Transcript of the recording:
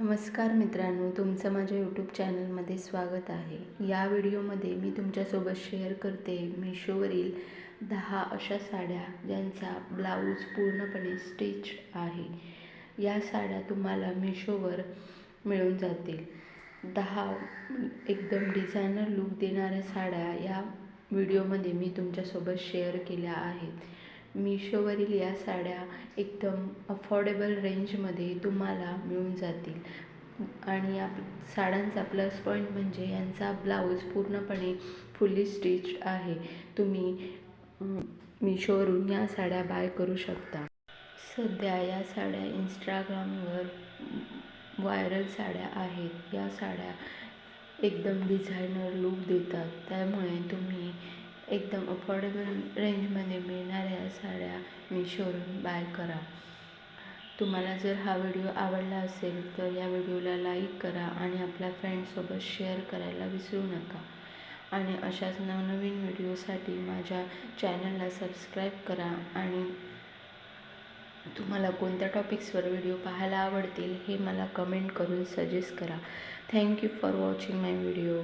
नमस्कार मित्रांनो, तुमचं माझ्या यूट्यूब चॅनलमध्ये स्वागत आहे. या व्हिडिओमध्ये मी तुमच्यासोबत शेअर करते मिशोवरील 10 अशा साड्या ज्यांचा ब्लाऊज पूर्णपणे स्टिच आहे. या साड्या तुम्हाला मिशोवर मिळून जातील. 10 एकदम डिझायनर लुक देणाऱ्या साड्या या व्हिडिओमध्ये मी तुमच्यासोबत शेअर केल्या आहेत. मिशोवरील या साड्या एकदम अफोर्डेबल रेंजमध्ये तुम्हाला मिळून जातील आणि या साड्यांचा प्लस पॉईंट म्हणजे यांचा ब्लाऊज पूर्णपणे फुल्ली स्टिच आहे. तुम्ही मिशोवरून या साड्या बाय करू शकता. सध्या या साड्या इंस्टाग्रामवर व्हायरल साड्या आहेत. या साड्या एकदम डिझायनर लुक देतात, त्यामुळे तुम्ही एकदम अफोर्डेबल रेंजमध्ये मिळणाऱ्या साड्या मिशोवरून बाय करा. तुम्हाला जर हा व्हिडिओ आवडला असेल तर या व्हिडिओला लाईक करा आणि आपल्या फ्रेंड्ससोबत शेअर करायला विसरू नका. आणि अशाच नवनवीन व्हिडिओसाठी माझ्या चॅनलला सबस्क्राईब करा आणि तुम्हाला कोणत्या टॉपिक्सवर व्हिडिओ पाहायला आवडतील हे मला कमेंट करून सजेस्ट करा. Thank you for watching my video.